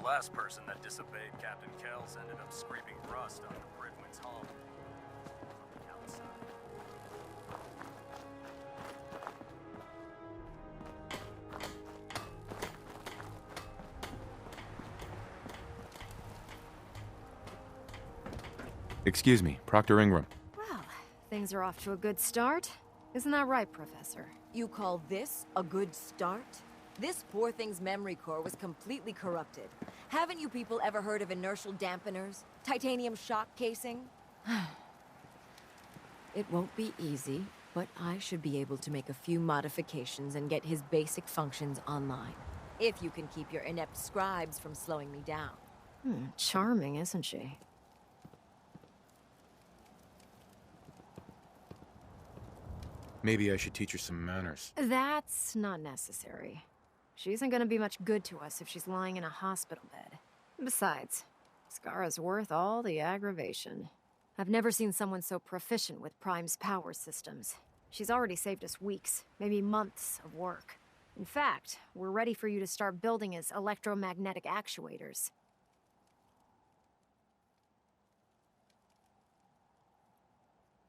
last person that disobeyed Captain Kells ended up scraping rust on the Bridwin's hull. From the outside. Excuse me, Proctor Ingram. Well, things are off to a good start. Isn't that right, Professor? You call this a good start? This poor thing's memory core was completely corrupted. Haven't you people ever heard of inertial dampeners? Titanium shock casing? It won't be easy, but I should be able to make a few modifications and get his basic functions online. If you can keep your inept scribes from slowing me down. Charming, isn't she? Maybe I should teach her some manners. That's not necessary. She isn't gonna be much good to us if she's lying in a hospital bed. Besides, Skara's worth all the aggravation. I've never seen someone so proficient with Prime's power systems. She's already saved us weeks, maybe months of work. In fact, we're ready for you to start building his electromagnetic actuators.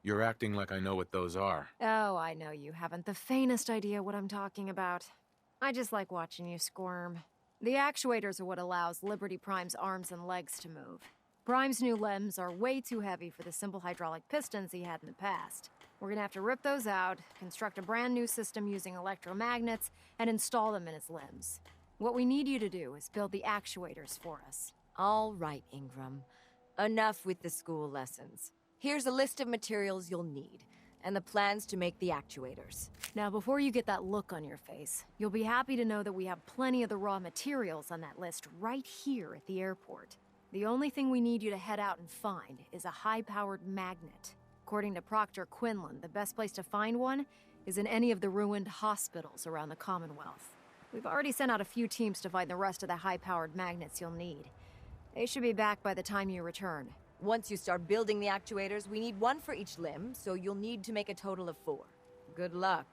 You're acting like I know what those are. Oh, I know you haven't the faintest idea what I'm talking about. I just like watching you squirm. The actuators are what allows Liberty Prime's arms and legs to move. Prime's new limbs are way too heavy for the simple hydraulic pistons he had in the past. We're gonna have to rip those out, construct a brand new system using electromagnets, and install them in his limbs. What we need you to do is build the actuators for us. All right, Ingram. Enough with the school lessons. Here's a list of materials you'll need, and the plans to make the actuators. Now, before you get that look on your face, you'll be happy to know that we have plenty of the raw materials on that list right here at the airport. The only thing we need you to head out and find is a high-powered magnet. According to Proctor Quinlan, the best place to find one is in any of the ruined hospitals around the Commonwealth. We've already sent out a few teams to find the rest of the high-powered magnets you'll need. They should be back by the time you return. Once you start building the actuators, we need one for each limb, so you'll need to make a total of 4. Good luck.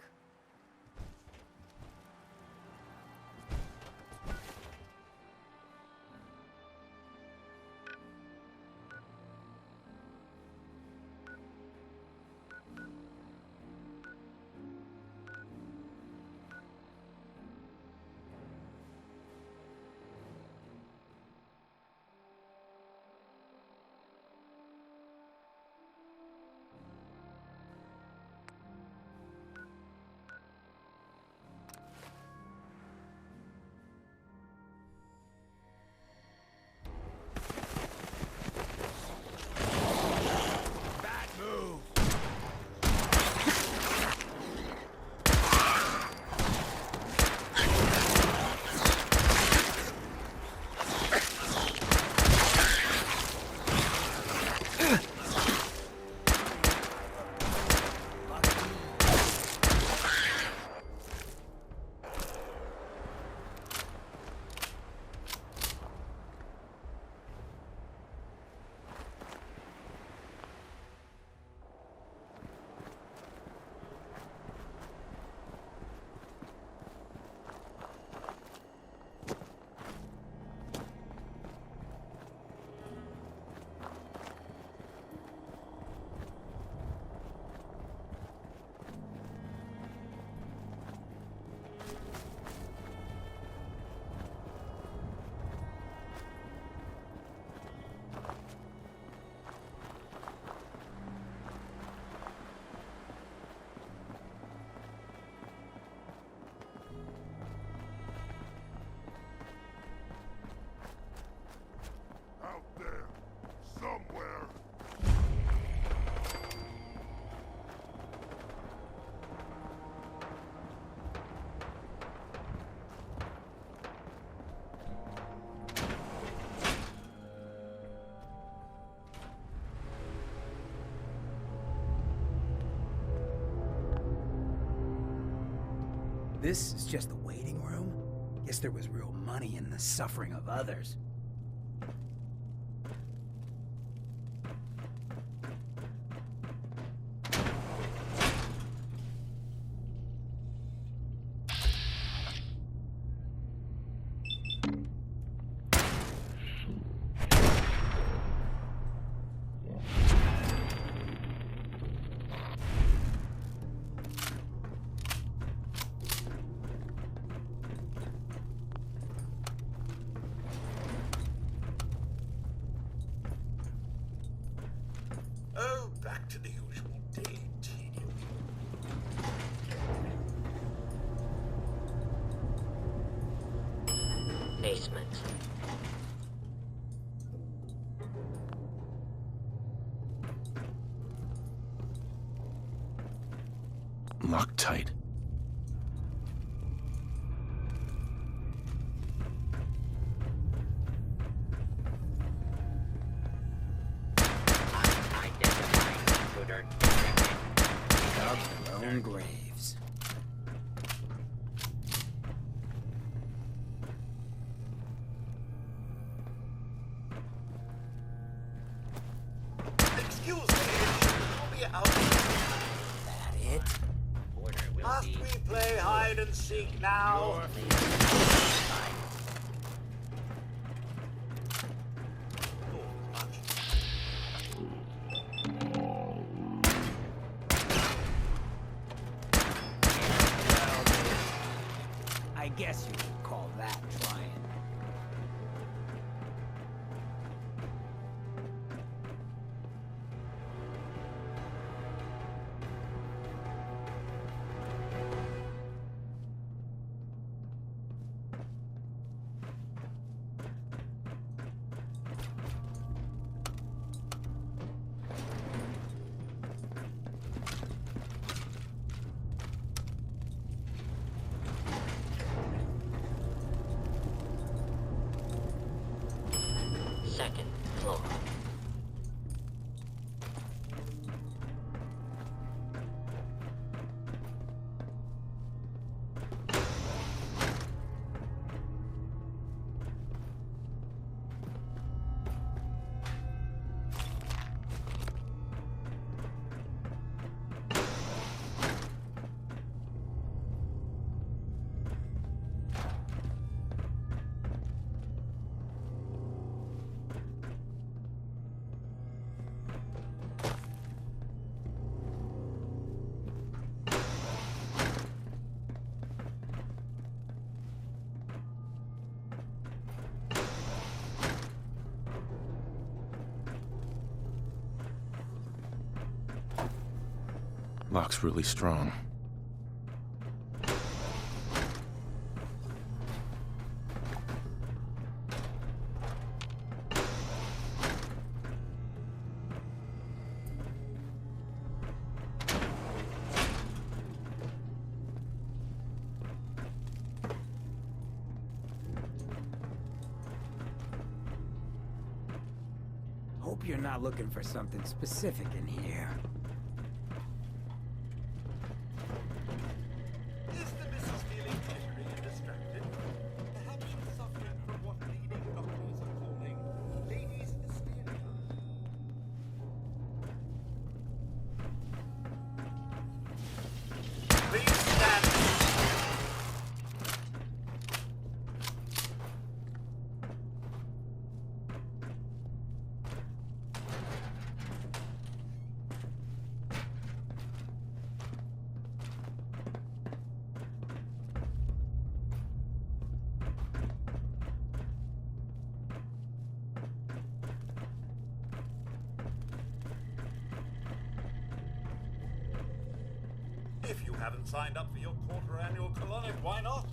This is just the waiting room? Guess there was real money in the suffering of others. Basement. Locked tight. Dug their own graves. Excuse me, you'll be out. That it? Must we play hide and seek now? I guess you could call that trying. Second floor. Lock's really strong. Hope you're not looking for something specific in here. Is the missus feeling jittery and distracted? Perhaps she's suffering from what leading doctors are calling ladies' hysteria. Please stand. If you haven't signed up for your quarter-annual colonic, why not?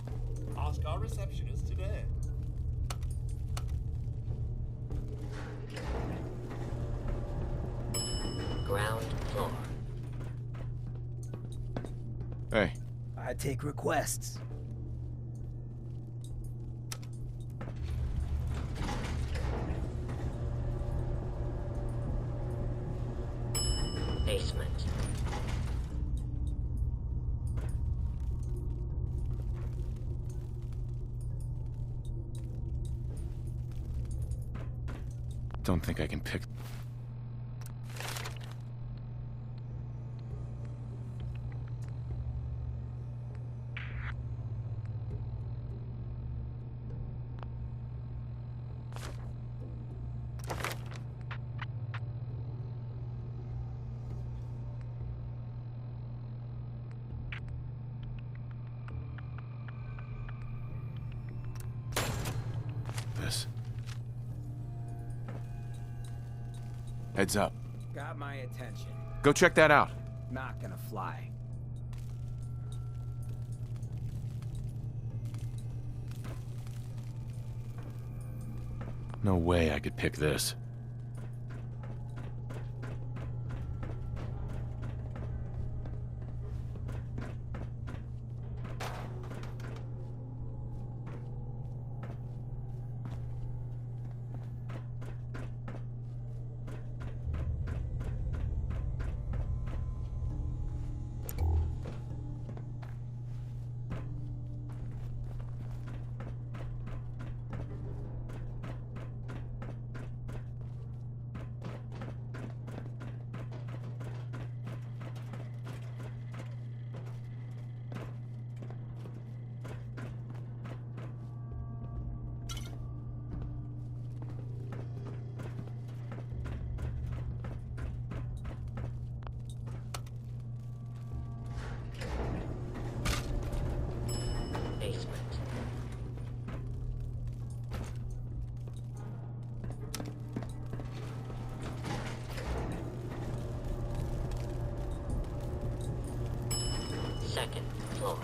Ask our receptionist today. Ground floor. Hey, I take requests. Basement. don't think I can pick... this. Heads up. Got my attention. Go check that out. Not gonna fly. No way I could pick this. Basement. Second floor.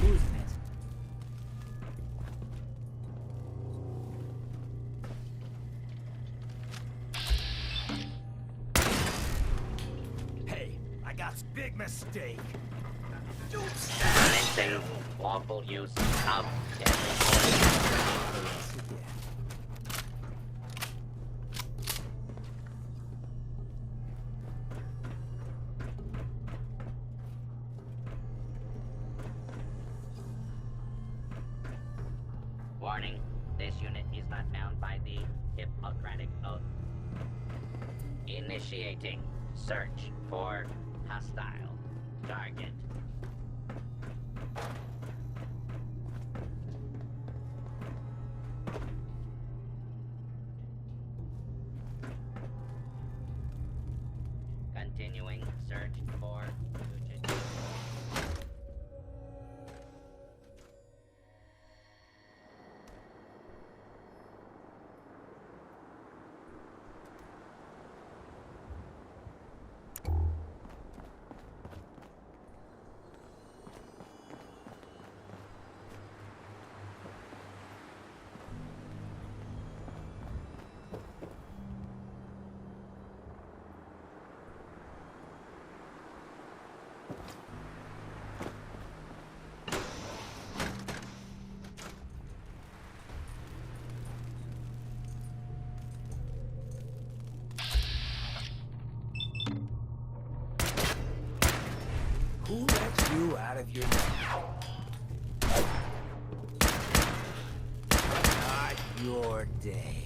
Losing it. Hey, I got a big mistake. Commencing lawful use of deadly force. Warning, this unit is not bound by the Hippocratic Oath. Initiating search for hostile target. Continuing search for fugitive. Who let you out of your... Not your day.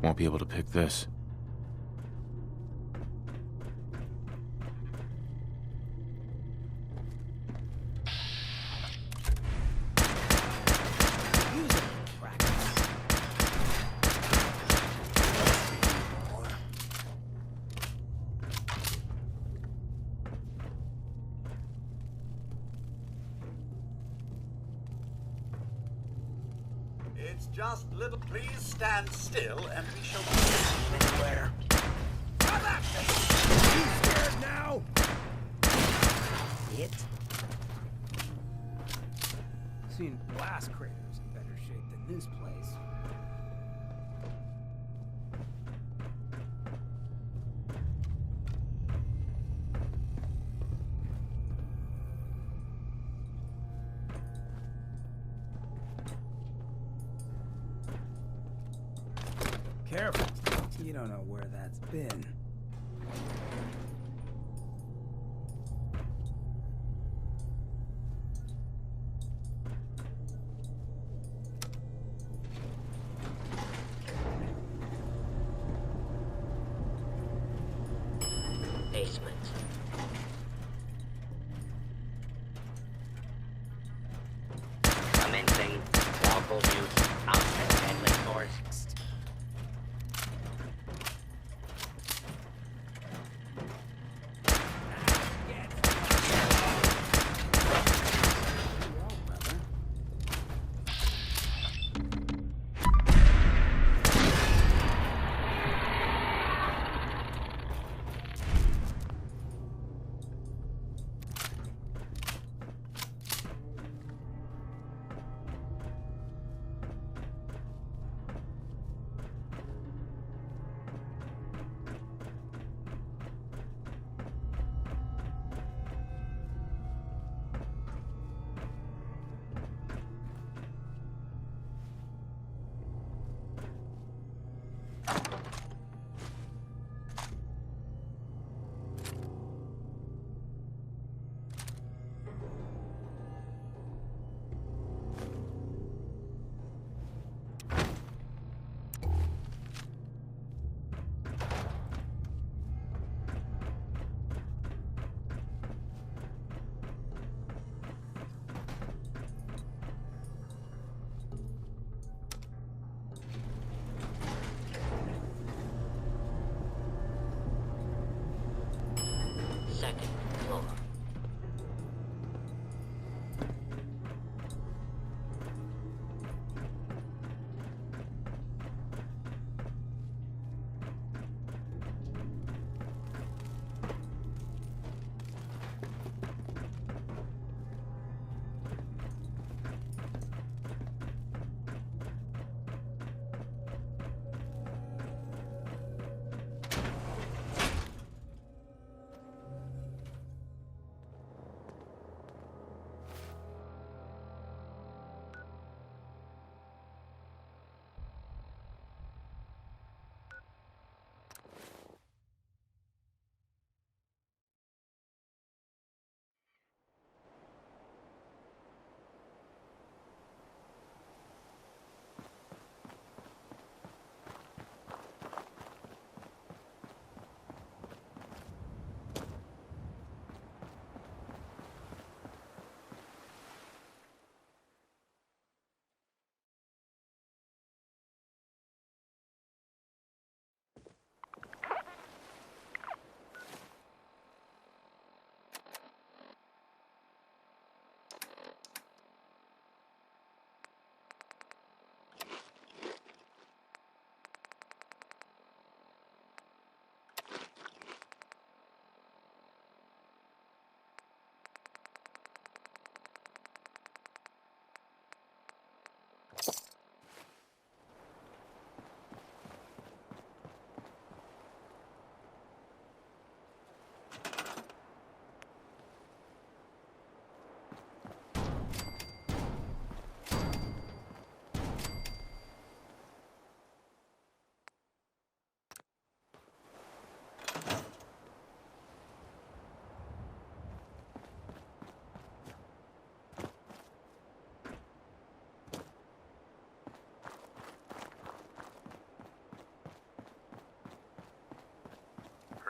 Won't be able to pick this. Use it for practice. More. It's just little. Please stand still, and we shall be Anywhere. Come at me! You scared now? It? Seen blast craters in better shape than this place. Careful. You don't know where that's been. Basement. Commencing lawful use of deadly force.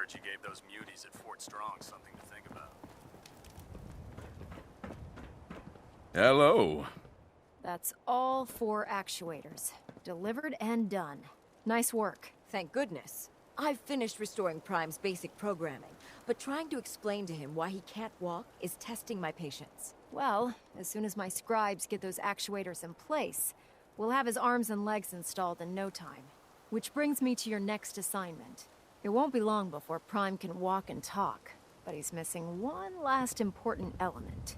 heard you gave those muties at Fort Strong something to think about. Hello. That's all 4 actuators. Delivered and done. Nice work. Thank goodness. I've finished restoring Prime's basic programming, but trying to explain to him why he can't walk is testing my patience. Well, as soon as my scribes get those actuators in place, we'll have his arms and legs installed in no time. Which brings me to your next assignment. It won't be long before Prime can walk and talk, but he's missing one last important element.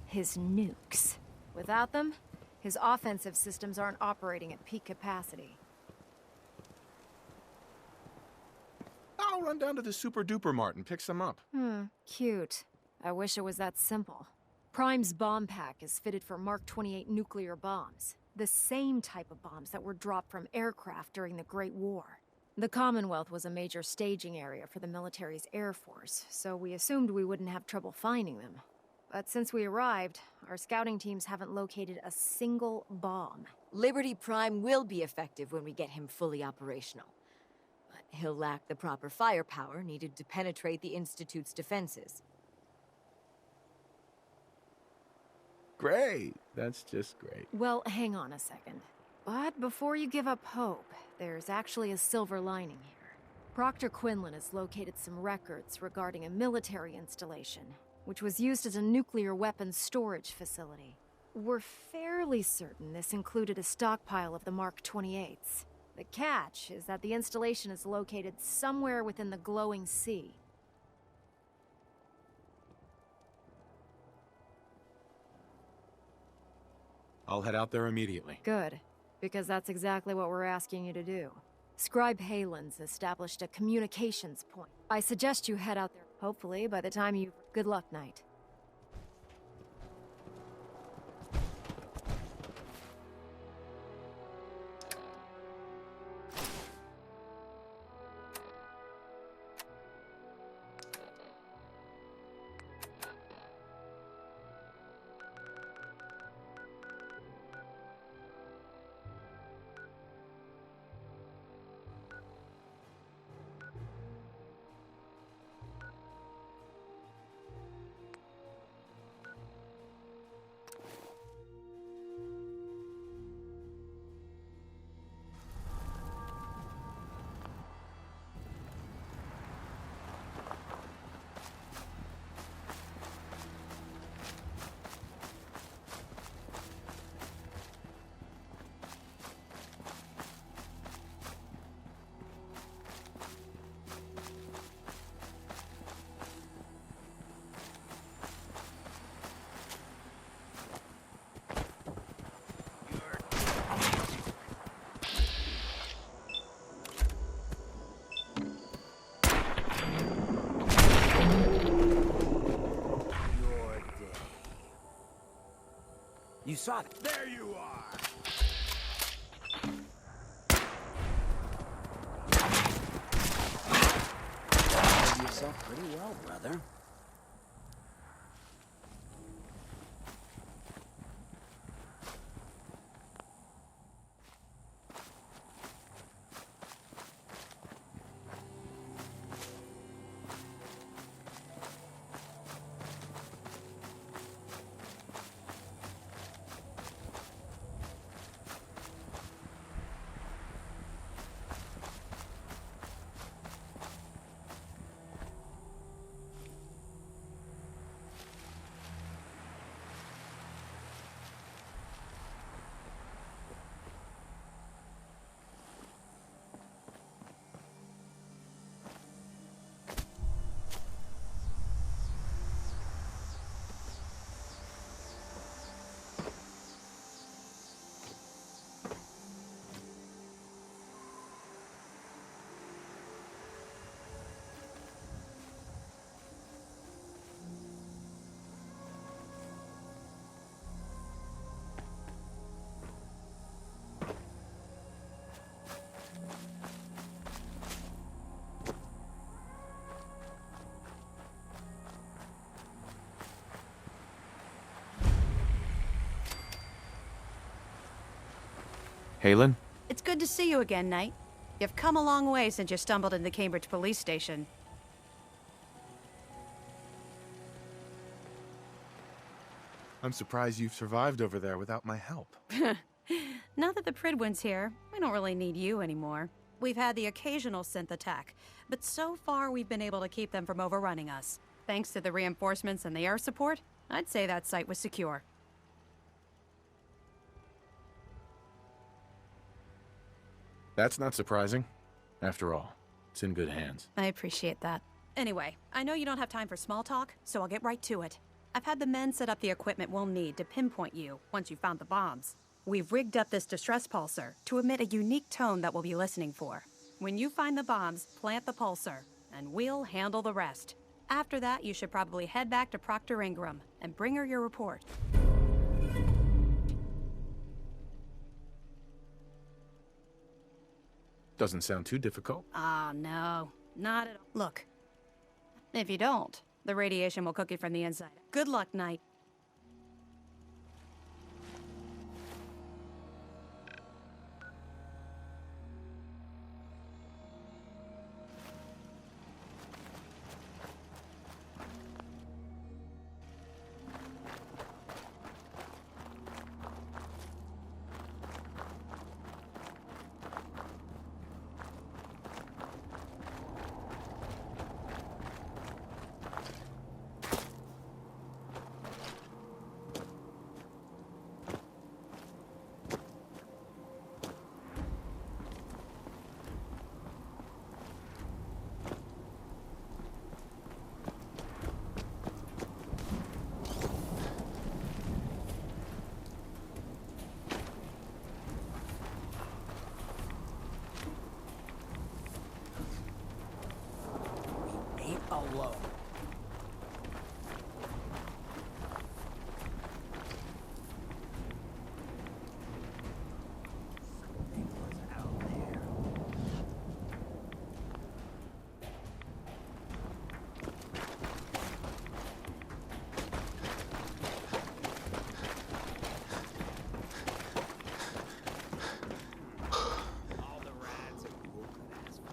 His nukes. Without them, his offensive systems aren't operating at peak capacity. I'll run down to the Super Duper Mart and pick some up. Cute. I wish it was that simple. Prime's bomb pack is fitted for Mark 28 nuclear bombs. The same type of bombs that were dropped from aircraft during the Great War. The Commonwealth was a major staging area for the military's air force, so we assumed we wouldn't have trouble finding them. But since we arrived, our scouting teams haven't located a single bomb. Liberty Prime will be effective when we get him fully operational. But he'll lack the proper firepower needed to penetrate the Institute's defenses. Great. That's just great. Well, hang on a second. But before you give up hope, there's actually a silver lining here. Proctor Quinlan has located some records regarding a military installation, which was used as a nuclear weapons storage facility. We're fairly certain this included a stockpile of the Mark 28s. The catch is that the installation is located somewhere within the glowing sea. I'll head out there immediately. Good, because that's exactly what we're asking you to do. Scribe Halen's established a communications point. I suggest you head out there, hopefully, by the time you... Good luck, Knight. You saw that. There you are! You did yourself pretty well, brother. Halen? It's good to see you again, Knight. You've come a long way since you stumbled into the Cambridge police station. I'm surprised you've survived over there without my help. Now that the Prydwen's here, we don't really need you anymore. We've had the occasional synth attack, but so far we've been able to keep them from overrunning us. Thanks to the reinforcements and the air support, I'd say that site was secure. That's not surprising. After all, it's in good hands. I appreciate that. Anyway, I know you don't have time for small talk, so I'll get right to it. I've had the men set up the equipment we'll need to pinpoint you once you've found the bombs. We've rigged up this distress pulsar to emit a unique tone that we'll be listening for. When you find the bombs, plant the pulsar, and we'll handle the rest. After that, you should probably head back to Proctor Ingram and bring her your report. Doesn't sound too difficult. Ah, no. Not at all. Look, if you don't, the radiation will cook you from the inside. Good luck, Knight. Ain't alone. Something was out there. All the rides a ghoul could ask for.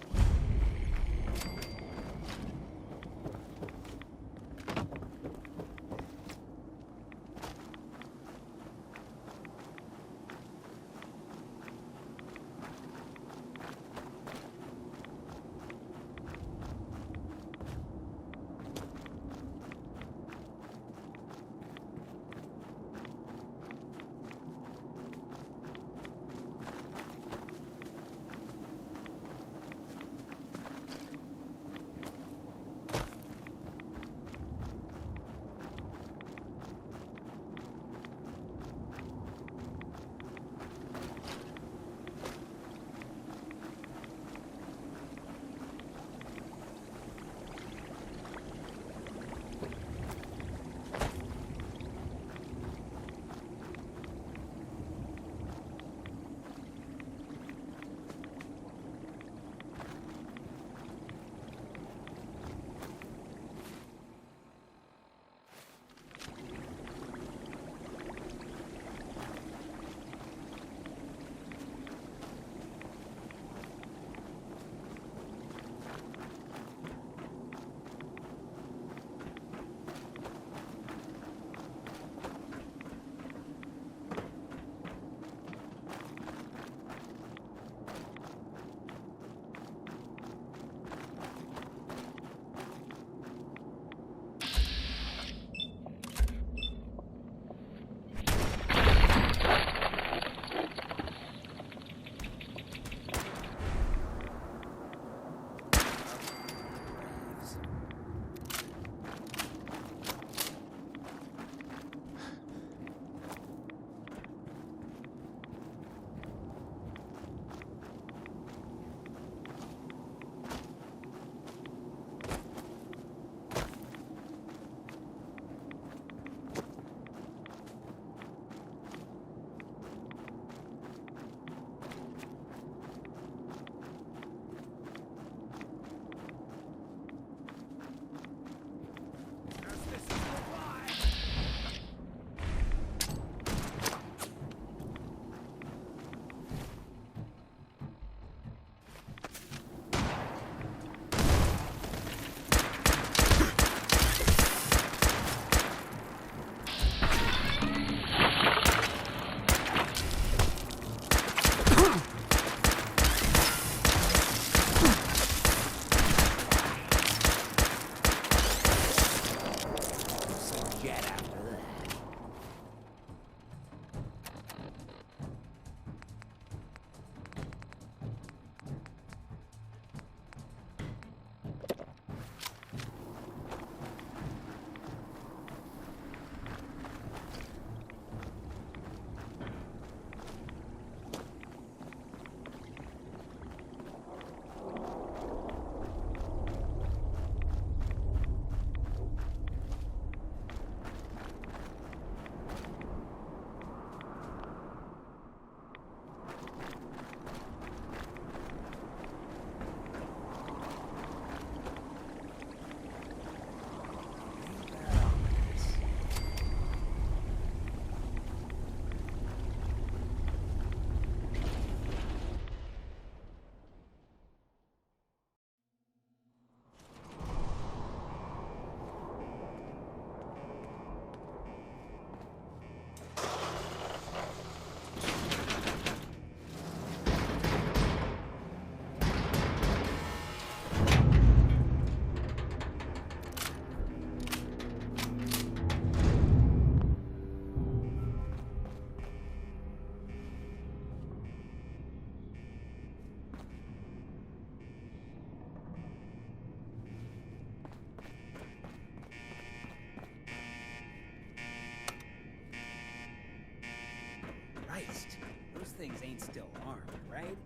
least. Those things ain't still armed, right?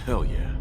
Hell yeah.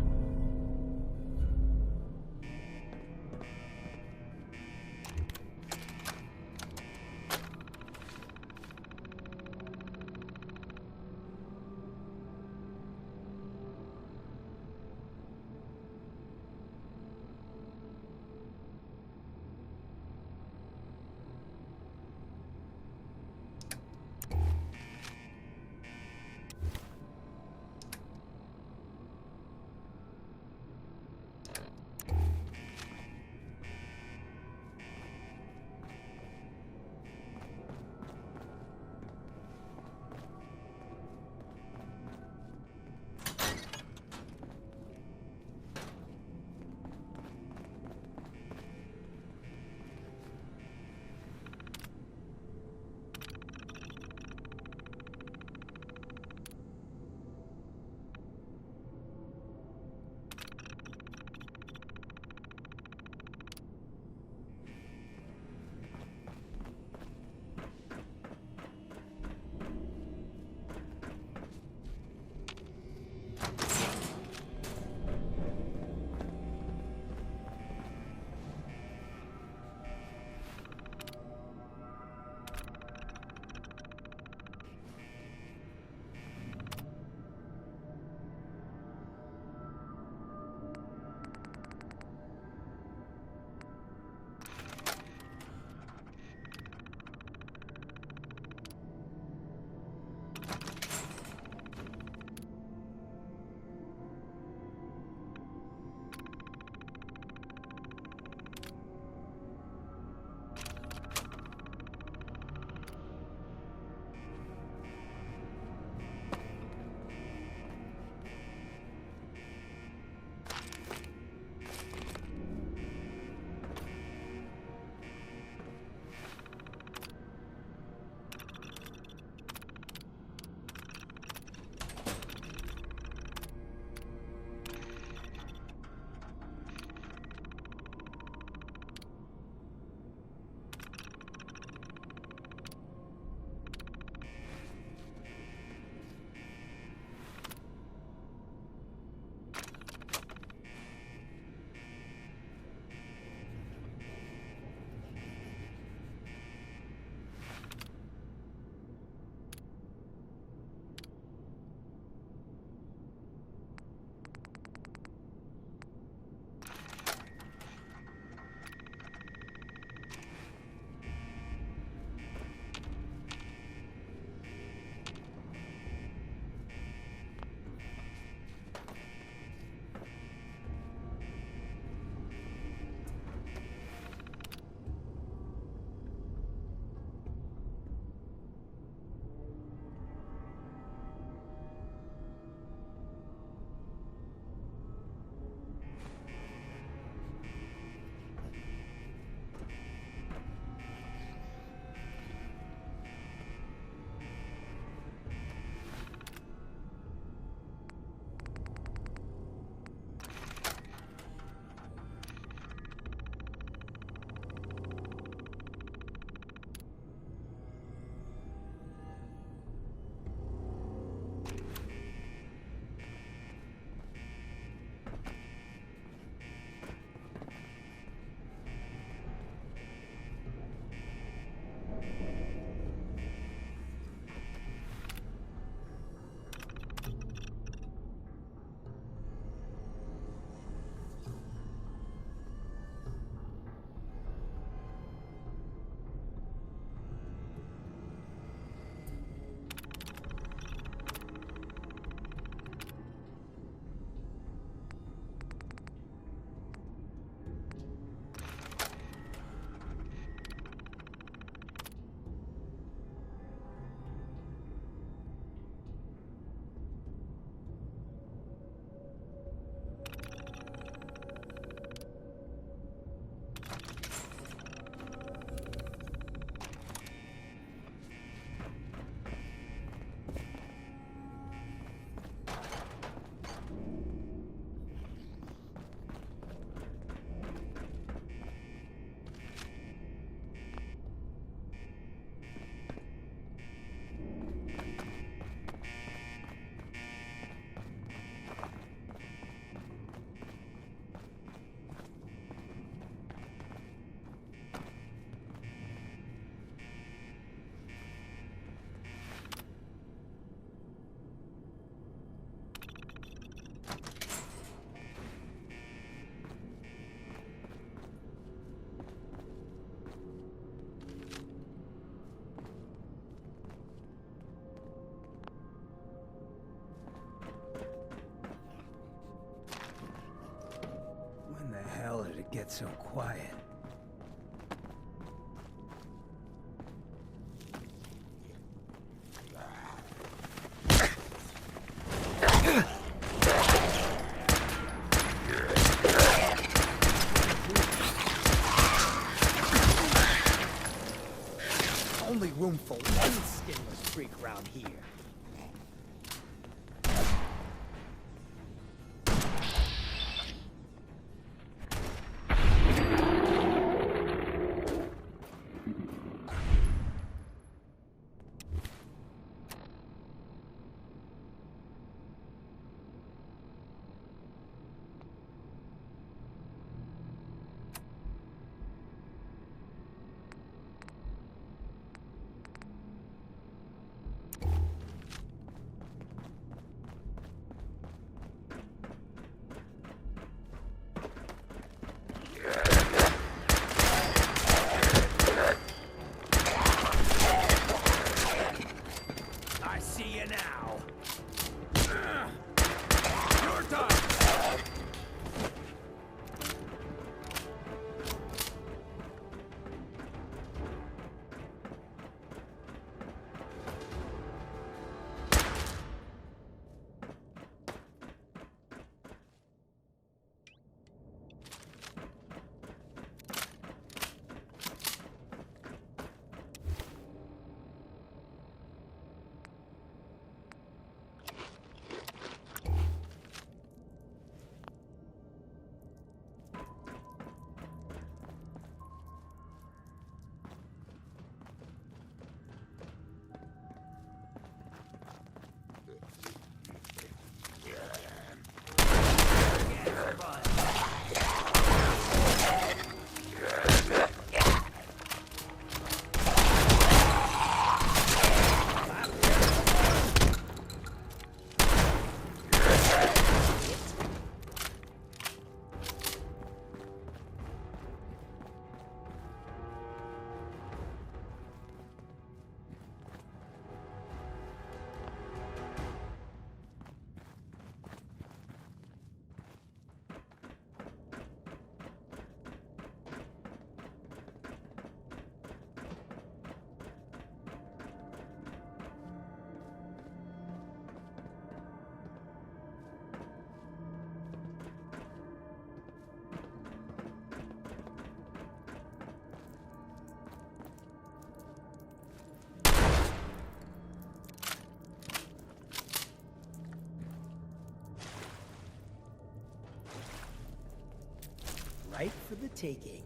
get so quiet? Only room for one skinless freak around here. Right for the taking.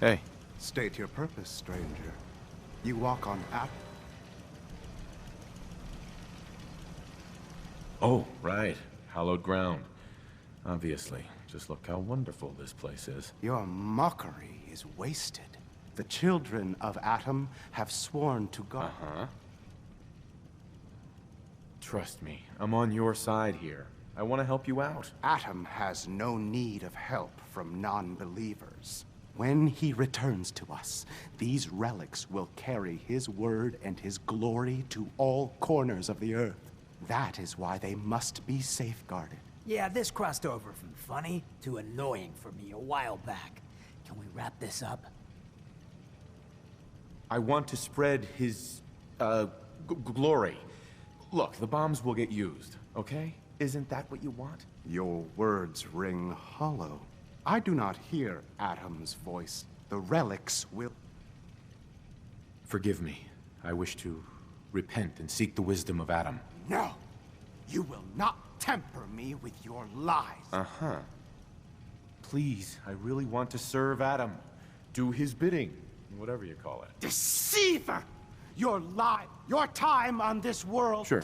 Hey, State your purpose, stranger. You walk on oh, right. Hallowed ground. Obviously. Just look how wonderful this place is. Your mockery is wasted. The children of Atom have sworn to God. Uh-huh. Trust me, I'm on your side here. I want to help you out. Atom has no need of help from non-believers. When he returns to us, these relics will carry his word and his glory to all corners of the earth. That is why they must be safeguarded. Yeah, this crossed over from funny to annoying for me a while back. Can we wrap this up? I want to spread his, glory. Look, the bombs will get used, okay? Isn't that what you want? Your words ring hollow. I do not hear Adam's voice. The relics will... Forgive me. I wish to repent and seek the wisdom of Adam. No! You will not temper me with your lies. Uh-huh. Please, I really want to serve Adam. Do his bidding. Whatever you call it. Deceiver! Your lie, your time on this world... Sure.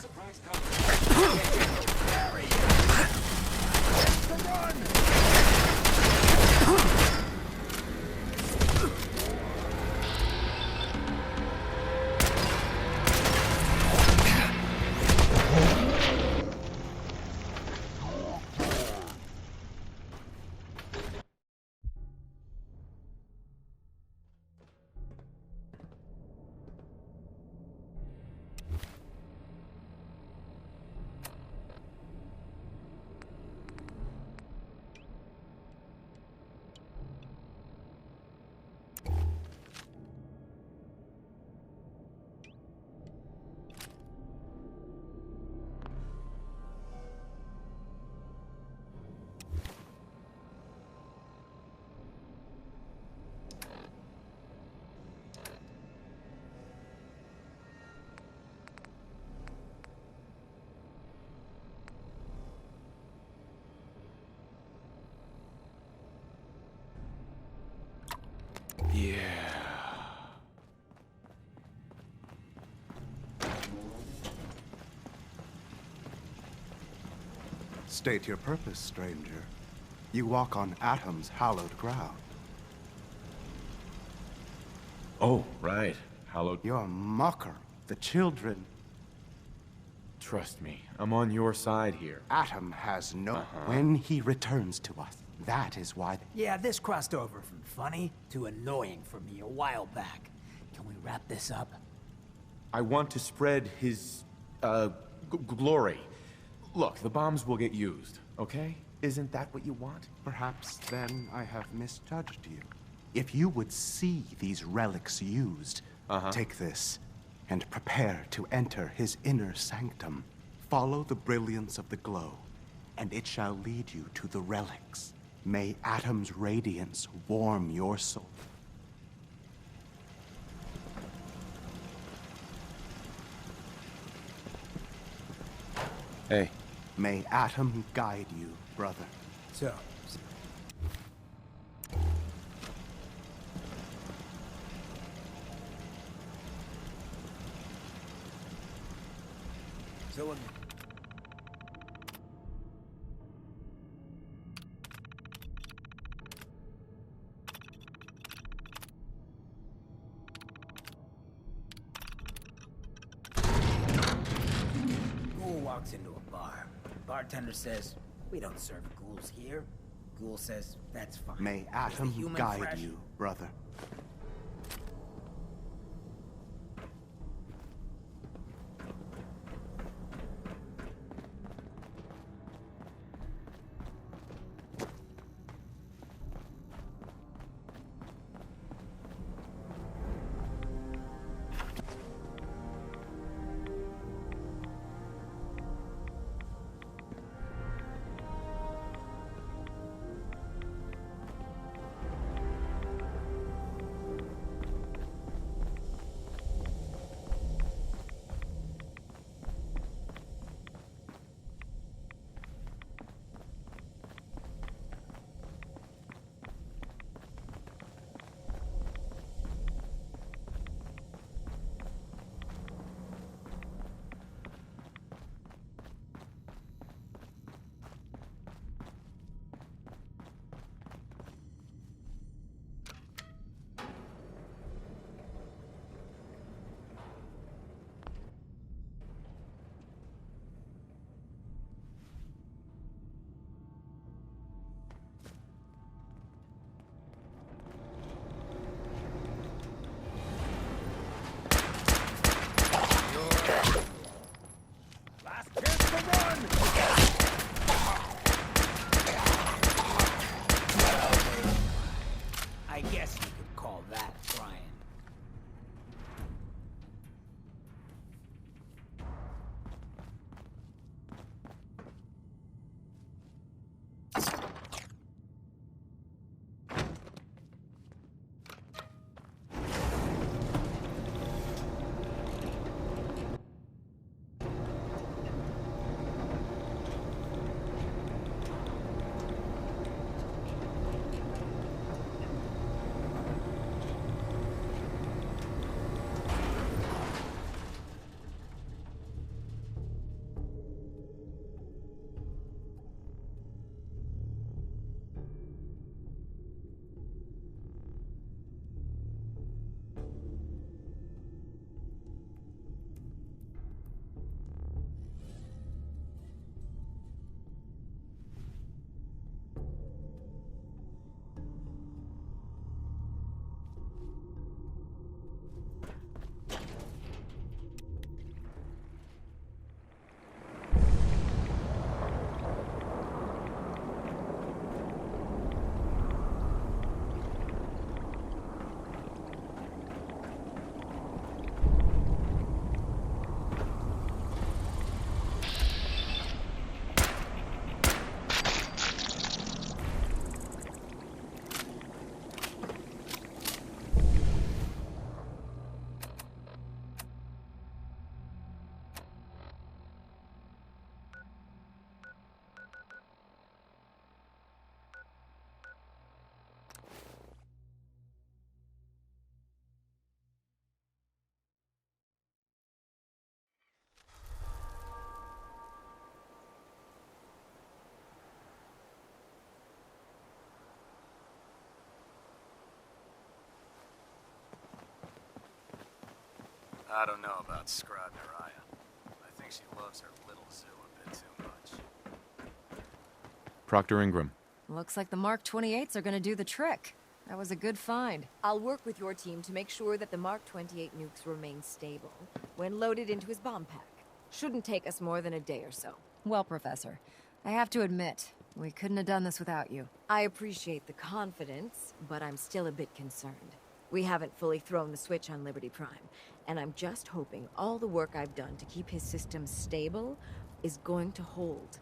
Yeah. State your purpose, stranger. You walk on Atom's hallowed ground. Oh, right. Hallowed. You're a mocker. The children... Trust me, I'm on your side here. Atom has no... When he returns to us, that is why... Yeah, this crossed over from funny to annoying for me a while back. Can we wrap this up? I want to spread his, glory. Look, the bombs will get used, okay? Isn't that what you want? Perhaps then I have misjudged you. If you would see these relics used, take this and prepare to enter his inner sanctum. Follow the brilliance of the glow, and it shall lead you to the relics. May Atom's radiance warm your soul. Hey. May Atom guide you, brother. So Ghoul walks into a bar. Bartender says, "We don't serve ghouls here." Ghoul says, "That's fine." May Is the Atom human guide fresh? you, brother. I don't know about Scrod Naraya. I think she loves her little zoo a bit too much. Proctor Ingram. Looks like the Mark 28s are gonna do the trick. That was a good find. I'll work with your team to make sure that the Mark 28 nukes remain stable when loaded into his bomb pack. Shouldn't take us more than a day or so. Well, Professor, I have to admit, we couldn't have done this without you. I appreciate the confidence, but I'm still a bit concerned. We haven't fully thrown the switch on Liberty Prime, and I'm just hoping all the work I've done to keep his systems stable is going to hold.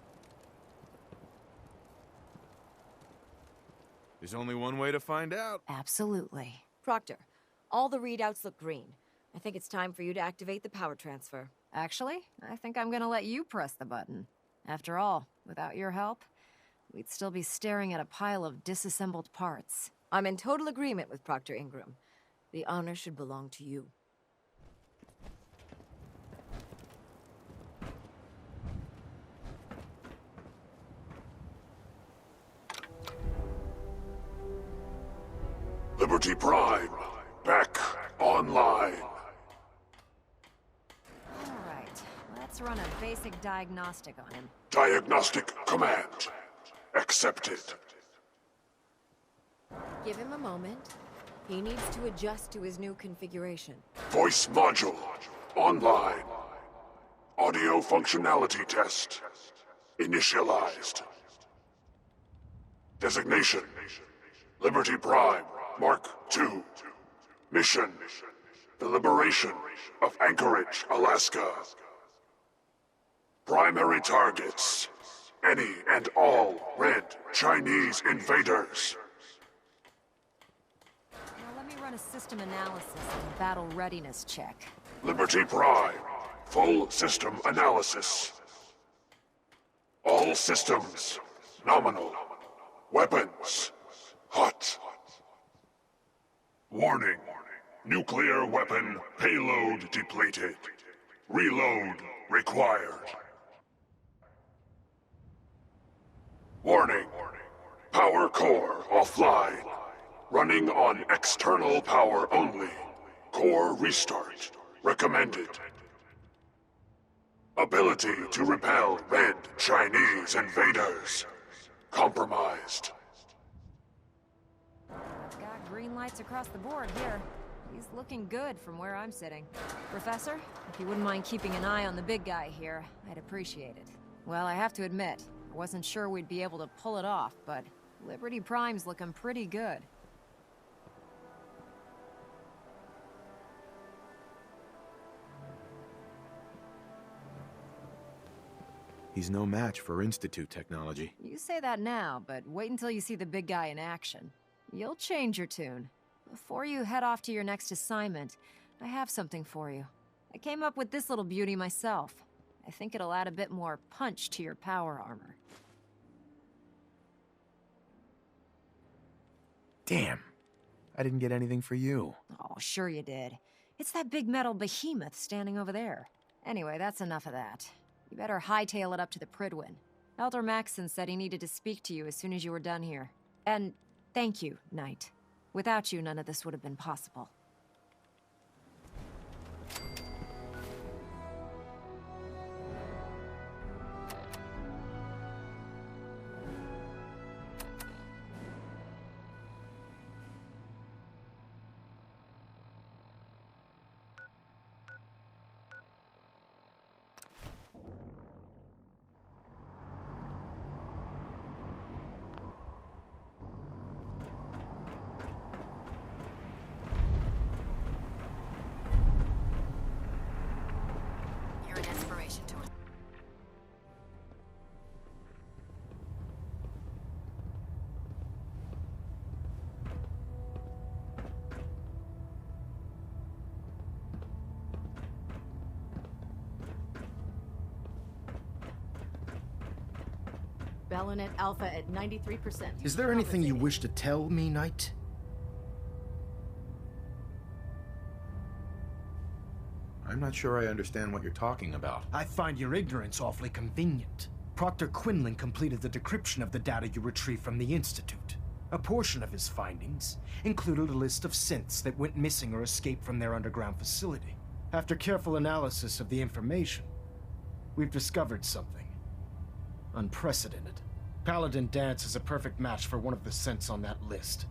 There's only one way to find out. Absolutely. Proctor, all the readouts look green. I think it's time for you to activate the power transfer. Actually, I think I'm gonna let you press the button. After all, without your help, we'd still be staring at a pile of disassembled parts. I'm in total agreement with Proctor Ingram. The honor should belong to you. Liberty Prime, back online. All right, let's run a basic diagnostic on him. Diagnostic command accepted. Give him a moment. He needs to adjust to his new configuration. Voice module online. Audio functionality test initialized. Designation: Liberty Prime Mark II. Mission: the liberation of Anchorage, Alaska. Primary targets: any and all red Chinese invaders. Now let me run a system analysis and battle readiness check. Liberty Prime, full system analysis. All systems nominal. Weapons hot. Warning. Nuclear weapon payload depleted. Reload required. Warning. Power core offline. Running on external power only. Core restart recommended. Ability to repel red Chinese invaders compromised. I've got green lights across the board here. He's looking good from where I'm sitting. Professor, if you wouldn't mind keeping an eye on the big guy here, I'd appreciate it. Well, I have to admit, I wasn't sure we'd be able to pull it off, but Liberty Prime's looking pretty good. He's no match for Institute technology. You say that now, but wait until you see the big guy in action. You'll change your tune. Before you head off to your next assignment, I have something for you. I came up with this little beauty myself. I think it'll add a bit more punch to your power armor. Damn. I didn't get anything for you. Oh, sure you did. It's that big metal behemoth standing over there. Anyway, that's enough of that. You better hightail it up to the Prydwen. Elder Maxson said he needed to speak to you as soon as you were done here. And thank you, Knight. Without you, none of this would have been possible. Balonet Alpha at 93%. Is there anything you wish to tell me, Knight? I'm not sure I understand what you're talking about. I find your ignorance awfully convenient. Proctor Quinlan completed the decryption of the data you retrieved from the Institute. A portion of his findings included a list of synths that went missing or escaped from their underground facility. After careful analysis of the information, we've discovered something unprecedented. Paladin Danse is a perfect match for one of the synths on that list.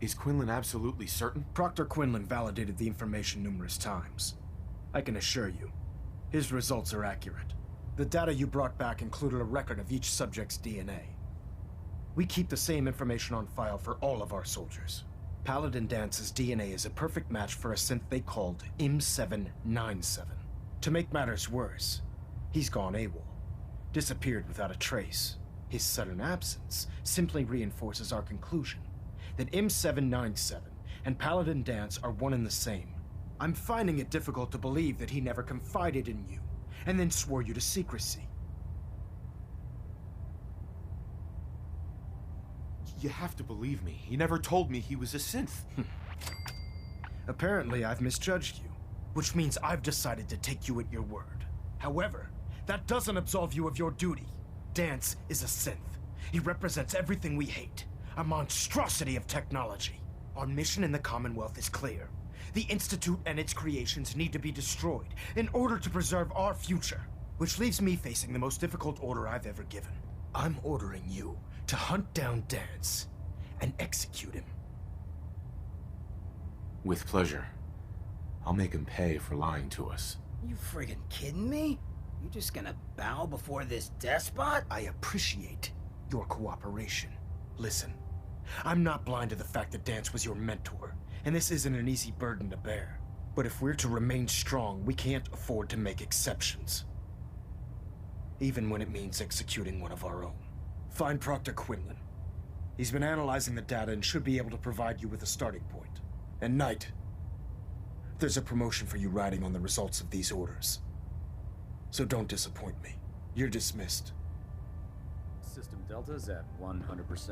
Is Quinlan absolutely certain? Proctor Quinlan validated the information numerous times. I can assure you, his results are accurate. The data you brought back included a record of each subject's DNA. We keep the same information on file for all of our soldiers. Paladin Danse's DNA is a perfect match for a synth they called M797. To make matters worse, he's gone AWOL, disappeared without a trace. His sudden absence simply reinforces our conclusion that M797 and Paladin Danse are one and the same. I'm finding it difficult to believe that he never confided in you, and then swore you to secrecy. You have to believe me. He never told me he was a synth. Apparently, I've misjudged you, which means I've decided to take you at your word. However, that doesn't absolve you of your duty. Danse is a synth. He represents everything we hate. A monstrosity of technology. Our mission in the Commonwealth is clear. The Institute and its creations need to be destroyed in order to preserve our future. Which leaves me facing the most difficult order I've ever given. I'm ordering you to hunt down Danse and execute him. With pleasure. I'll make him pay for lying to us. You friggin' kidding me? You just gonna bow before this despot? I appreciate your cooperation. Listen, I'm not blind to the fact that Danse was your mentor, and this isn't an easy burden to bear. But if we're to remain strong, we can't afford to make exceptions. Even when it means executing one of our own. Find Proctor Quinlan. He's been analyzing the data and should be able to provide you with a starting point. And Knight, there's a promotion for you riding on the results of these orders. So don't disappoint me. You're dismissed. System Delta's at 100%.